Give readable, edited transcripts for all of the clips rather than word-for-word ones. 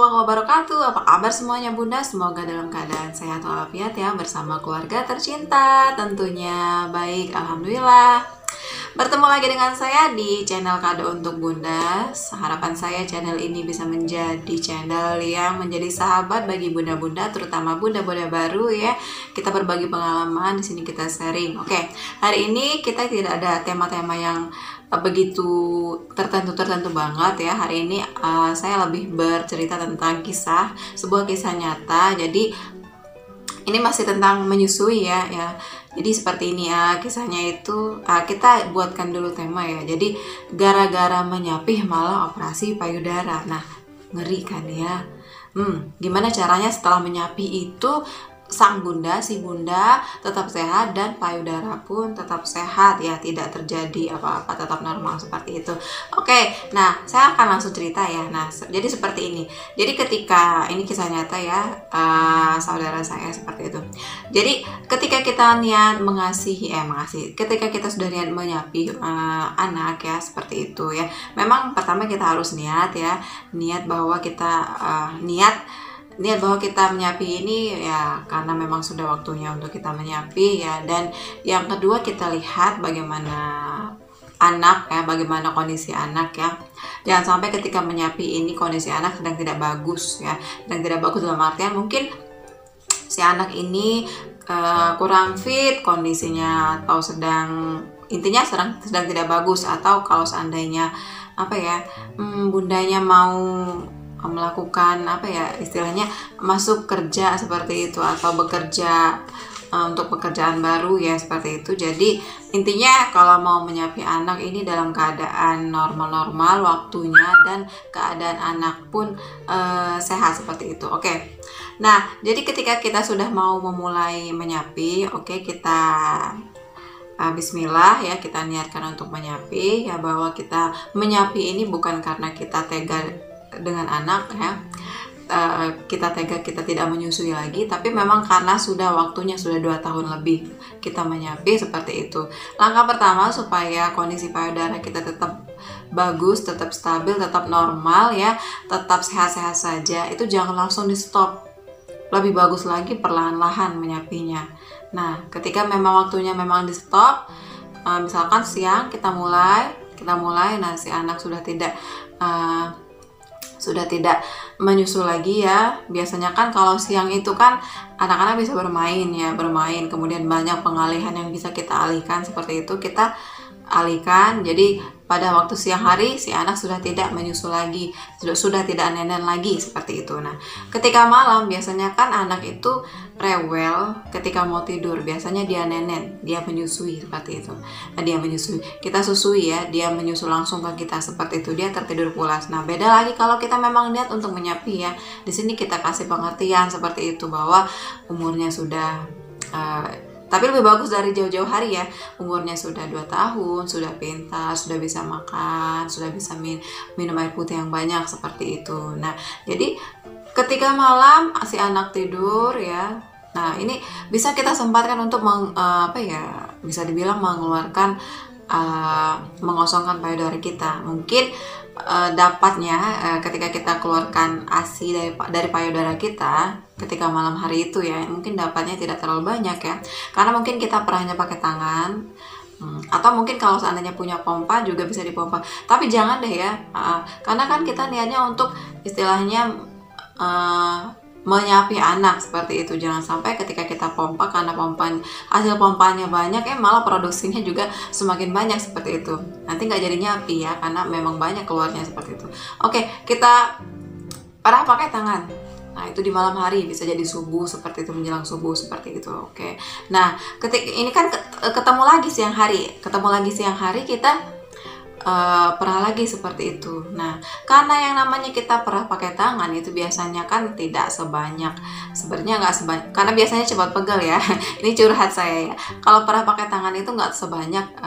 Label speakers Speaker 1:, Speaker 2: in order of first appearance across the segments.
Speaker 1: warahmatullahi wabarakatuh. Apa kabar semuanya Bunda? Semoga dalam keadaan sehat walafiat ya, bersama keluarga tercinta tentunya. Baik, alhamdulillah. Bertemu lagi dengan saya di channel Kado untuk Bunda. Harapan saya channel ini bisa menjadi channel yang menjadi sahabat bagi bunda-bunda, terutama bunda-bunda baru ya. Kita berbagi pengalaman, di sini kita sharing. Oke, hari ini kita tidak ada tema-tema yang begitu tertentu banget ya. Hari ini saya lebih bercerita tentang sebuah kisah nyata. Jadi ini masih tentang menyusui ya. Jadi seperti ini ya kisahnya itu. Kita buatkan dulu tema ya. Jadi gara-gara menyapih malah operasi payudara. Nah, ngeri kan ya. Gimana caranya setelah menyapih itu si bunda tetap sehat dan payudara pun tetap sehat ya, tidak terjadi apa-apa, tetap normal seperti itu. Oke, nah saya akan langsung cerita ya. Nah, jadi seperti ini. Jadi ketika ini kisah nyata ya, saudara saya seperti itu. Jadi ketika kita niat ketika kita sudah niat menyapih anak ya, seperti itu ya. Memang pertama kita harus niat bahwa kita niat bahwa kita menyapih ini ya karena memang sudah waktunya untuk kita menyapih ya. Dan yang kedua, kita lihat bagaimana anak ya, bagaimana kondisi anak ya. Jangan sampai ketika menyapih ini kondisi anak sedang tidak bagus ya. Sedang tidak bagus dalam artian mungkin si anak ini kurang fit kondisinya, atau sedang tidak bagus, atau kalau seandainya bundanya mau melakukan istilahnya masuk kerja seperti itu, atau bekerja untuk pekerjaan baru ya, seperti itu. Jadi intinya kalau mau menyapih anak ini dalam keadaan normal waktunya, dan keadaan anak pun sehat seperti itu. Oke. Nah, jadi ketika kita sudah mau memulai menyapih, kita bismillah ya, kita niatkan untuk menyapih ya, bahwa kita menyapih ini bukan karena kita tega dengan anak ya, kita tidak menyusui lagi, tapi memang karena sudah waktunya, sudah 2 tahun lebih kita menyapih seperti itu. Langkah pertama supaya kondisi payudara kita tetap bagus, tetap stabil, tetap normal ya, tetap sehat-sehat saja, itu jangan langsung di stop. Lebih bagus lagi perlahan-lahan menyapihnya. Nah, ketika memang waktunya memang di stop, misalkan siang kita mulai, nah si anak sudah tidak menyusul lagi ya. Biasanya kan kalau siang itu kan anak-anak bisa bermain, kemudian banyak pengalihan yang bisa kita alihkan, seperti itu kita alihkan. Jadi pada waktu siang hari si anak sudah tidak menyusul lagi, sudah tidak nenen lagi, seperti itu. Nah, ketika malam biasanya kan anak itu rewel ketika mau tidur, biasanya dia nenen, dia menyusui seperti itu. Nah, dia menyusui, kita susui ya, dia menyusul langsung ke kita seperti itu, dia tertidur pulas. Nah, beda lagi kalau kita memang niat untuk menyapih ya. Di sini kita kasih pengertian seperti itu, bahwa umurnya sudah tapi lebih bagus dari jauh-jauh hari ya. Umurnya sudah 2 tahun, sudah pintar, sudah bisa makan, sudah bisa minum air putih yang banyak, seperti itu. Nah, jadi ketika malam si anak tidur ya, nah ini bisa kita sempatkan untuk bisa dibilang mengeluarkan, mengosongkan payudara kita. Mungkin dapatnya ketika kita keluarkan ASI dari payudara kita ketika malam hari itu ya, mungkin dapatnya tidak terlalu banyak ya, karena mungkin kita pernahnya pakai tangan, atau mungkin kalau seandainya punya pompa juga bisa dipompa. Tapi jangan deh ya, karena kan kita niatnya untuk istilahnya menyapih anak, seperti itu. Jangan sampai ketika kita pompa, karena hasil pompanya banyak malah produksinya juga semakin banyak, seperti itu. Nanti nggak jadi nyapi ya, karena memang banyak keluarnya, seperti itu. Oke, kita pernah pakai tangan. Nah, itu di malam hari, bisa jadi subuh, seperti itu, menjelang subuh, seperti itu. Oke. Nah, ketika ini kan ketemu lagi siang hari kita pernah lagi seperti itu. Nah, karena yang namanya kita pernah pakai tangan itu biasanya kan tidak sebanyak, sebenarnya nggak sebanyak, karena biasanya cepat pegel ya. Ini curhat saya ya. Kalau pernah pakai tangan itu nggak sebanyak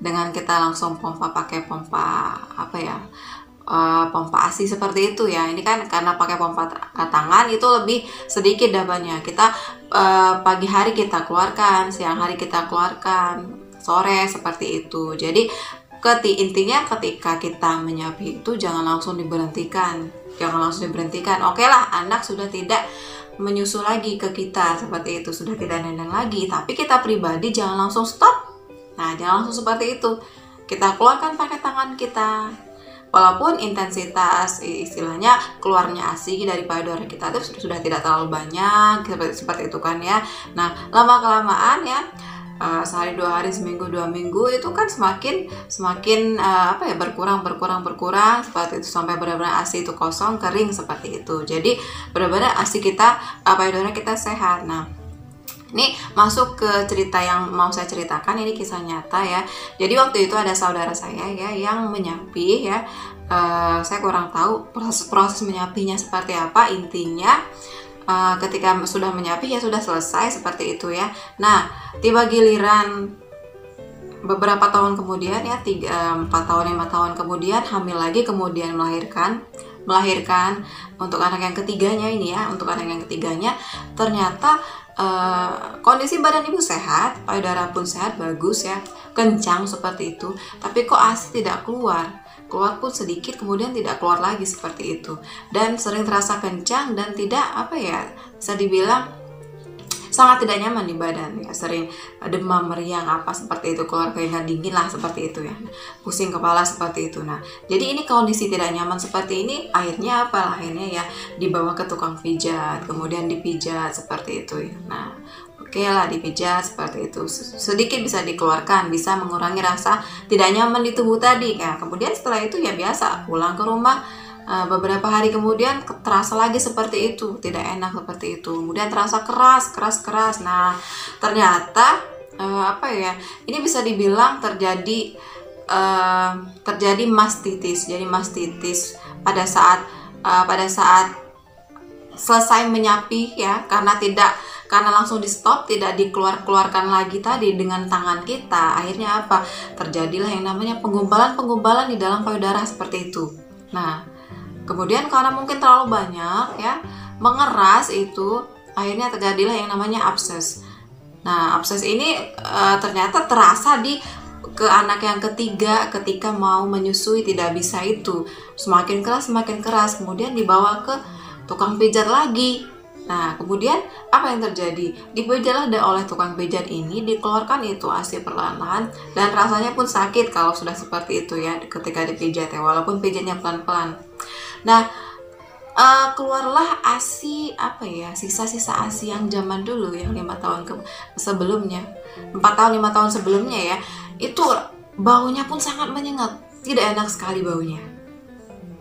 Speaker 1: dengan kita langsung pakai pompa pompa ASI seperti itu ya. Ini kan karena pakai pompa tangan itu lebih sedikit dapatnya. Kita pagi hari kita keluarkan, siang hari kita keluarkan, sore, seperti itu. Jadi intinya ketika kita menyapih itu jangan langsung diberhentikan. jangan langsung diberhentikan. Oke lah, anak sudah tidak menyusu lagi ke kita seperti itu, sudah tidak nenen lagi, tapi kita pribadi jangan langsung stop. Nah, jangan langsung seperti itu. Kita keluarkan pakai tangan kita. Walaupun intensitas istilahnya keluarnya ASI dari payudara kita itu sudah tidak terlalu banyak seperti itu kan ya. Nah, lama kelamaan ya, sehari 2 hari, seminggu 2 minggu itu kan semakin berkurang seperti itu, sampai benar-benar ASI itu kosong, kering seperti itu. Jadi benar-benar ASI kita, payudara kita sehat. Nah, ini masuk ke cerita yang mau saya ceritakan, ini kisah nyata ya. Jadi waktu itu ada saudara saya ya yang menyapih ya. Saya kurang tahu proses menyapinya seperti apa. Intinya ketika sudah menyapih ya sudah selesai seperti itu ya. Nah, tiba giliran beberapa tahun kemudian ya, 4 tahun 5 tahun kemudian hamil lagi, kemudian melahirkan untuk anak yang ketiganya ini ya. Untuk anak yang ketiganya ternyata kondisi badan ibu sehat, payudara pun sehat, bagus ya, kencang seperti itu, tapi kok ASI tidak keluar pun sedikit, kemudian tidak keluar lagi seperti itu, dan sering terasa kencang dan tidak bisa dibilang sangat tidak nyaman di badan ya, sering demam, meriang seperti itu, keluar keringat dingin lah seperti itu ya, pusing kepala seperti itu. Nah, jadi ini kondisi tidak nyaman seperti ini, akhirnya ya dibawa ke tukang pijat, kemudian dipijat seperti itu ya. Nah, oke lah, dipijat seperti itu, sedikit bisa dikeluarkan, bisa mengurangi rasa tidak nyaman di tubuh tadi ya. Kemudian setelah itu ya biasa pulang ke rumah, beberapa hari kemudian terasa lagi seperti itu, tidak enak seperti itu, kemudian terasa keras. Nah, ternyata ini bisa dibilang terjadi mastitis. Jadi mastitis pada saat selesai menyapih ya, karena langsung di stop, tidak dikeluarkan lagi tadi dengan tangan kita, akhirnya terjadilah yang namanya penggumpalan di dalam payudara seperti itu. Nah, kemudian karena mungkin terlalu banyak ya mengeras itu, akhirnya terjadilah yang namanya abses. Nah, abses ini ternyata terasa ke anak yang ketiga ketika mau menyusui, tidak bisa itu, semakin keras, kemudian dibawa ke tukang pijat lagi. Nah, kemudian apa yang terjadi? Dipijatlah oleh tukang pijat ini, dikeluarkan itu ASI perlahan-lahan, dan rasanya pun sakit kalau sudah seperti itu ya ketika dipijat ya, walaupun pijatnya pelan-pelan. Nah, keluarlah ASI sisa-sisa ASI yang zaman dulu yang 5 tahun sebelumnya, 4 tahun 5 tahun sebelumnya ya, itu baunya pun sangat menyengat, tidak enak sekali baunya.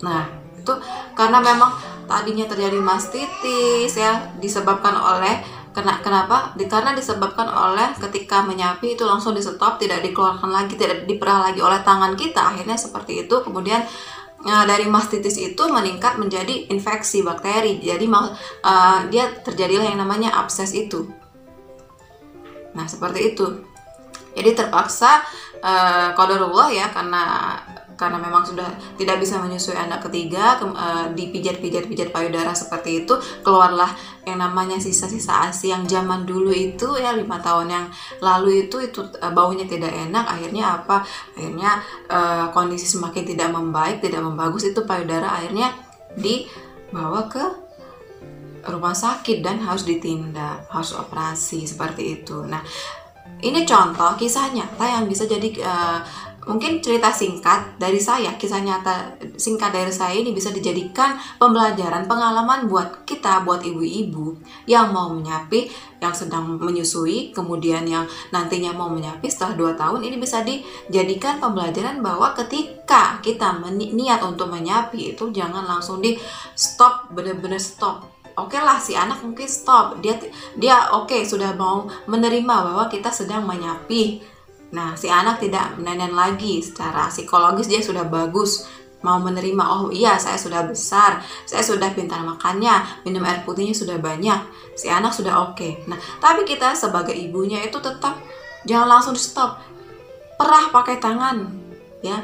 Speaker 1: Nah, itu karena memang tadinya terjadi mastitis ya, disebabkan oleh karena disebabkan oleh ketika menyapi itu langsung di stop, tidak dikeluarkan lagi, tidak diperah lagi oleh tangan kita, akhirnya seperti itu. Kemudian dari mastitis itu meningkat menjadi infeksi bakteri, jadi dia terjadilah yang namanya abses itu. Nah, seperti itu. Jadi terpaksa qadarullah ya, karena memang sudah tidak bisa menyusui anak ketiga, dipijat payudara seperti itu, keluarlah yang namanya sisa-sisa ASI yang zaman dulu itu ya, 5 tahun yang lalu itu baunya tidak enak. Akhirnya kondisi semakin tidak membaik, tidak membagus, itu payudara akhirnya dibawa ke rumah sakit dan harus ditindak, harus operasi seperti itu. Nah, ini contoh kisah nyata yang bisa jadi mungkin cerita singkat dari saya, kisah nyata singkat dari saya ini bisa dijadikan pembelajaran, pengalaman buat kita, buat ibu-ibu yang mau menyapih, yang sedang menyusui, kemudian yang nantinya mau menyapih setelah 2 tahun. Ini bisa dijadikan pembelajaran bahwa ketika kita niat untuk menyapih itu jangan langsung di stop, benar-benar stop. Oke lah, si anak mungkin stop, dia oke, sudah mau menerima bahwa kita sedang menyapih. Nah, si anak tidak menenen lagi, secara psikologis dia sudah bagus, mau menerima, oh iya saya sudah besar, saya sudah pintar makannya, minum air putihnya sudah banyak, si anak sudah oke. Nah, tapi kita sebagai ibunya itu tetap jangan langsung di stop, perah pakai tangan ya,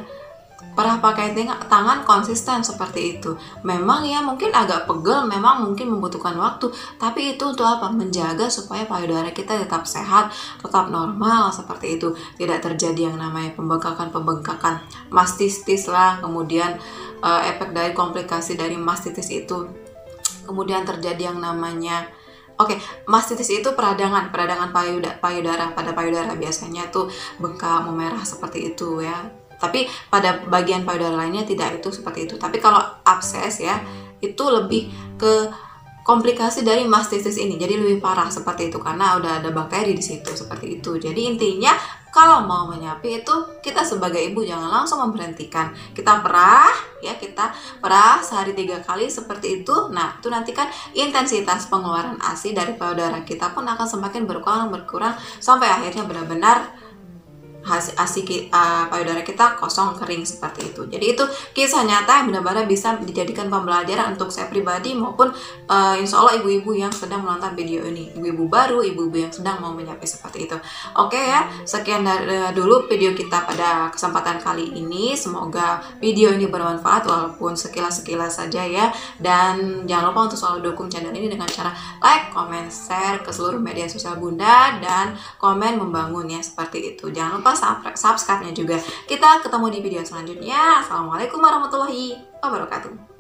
Speaker 1: Perah pakai tangan konsisten seperti itu. Memang ya mungkin agak pegel, memang mungkin membutuhkan waktu, tapi itu untuk apa? Menjaga supaya payudara kita tetap sehat, tetap normal seperti itu. Tidak terjadi yang namanya pembengkakan mastitis lah, kemudian efek dari komplikasi dari mastitis itu. Kemudian terjadi yang namanya mastitis itu peradangan payudara. Pada payudara biasanya tuh bengkak, memerah seperti itu ya. Tapi pada bagian payudara lainnya tidak itu seperti itu. Tapi kalau abses ya, itu lebih ke komplikasi dari mastitis ini. Jadi lebih parah seperti itu karena udah ada bakteri di situ seperti itu. Jadi intinya kalau mau menyapi itu kita sebagai ibu jangan langsung memberhentikan. Kita perah sehari 3 kali seperti itu. Nah, itu nanti kan intensitas pengeluaran ASI dari payudara kita pun akan semakin berkurang sampai akhirnya benar-benar payudara kita kosong, kering seperti itu. Jadi itu kisah nyata yang benar-benar bisa dijadikan pembelajaran untuk saya pribadi maupun insya Allah ibu-ibu yang sedang menonton video ini, ibu-ibu baru, ibu-ibu yang sedang mau menyapi seperti itu. Oke ya, sekian dulu video kita pada kesempatan kali ini. Semoga video ini bermanfaat walaupun sekilas-sekilas saja ya. Dan jangan lupa untuk selalu dukung channel ini dengan cara like, comment, share ke seluruh media sosial Bunda, dan komen membangun ya seperti itu. Jangan lupa subscribe-nya juga. Kita ketemu di video selanjutnya. Assalamualaikum warahmatullahi wabarakatuh.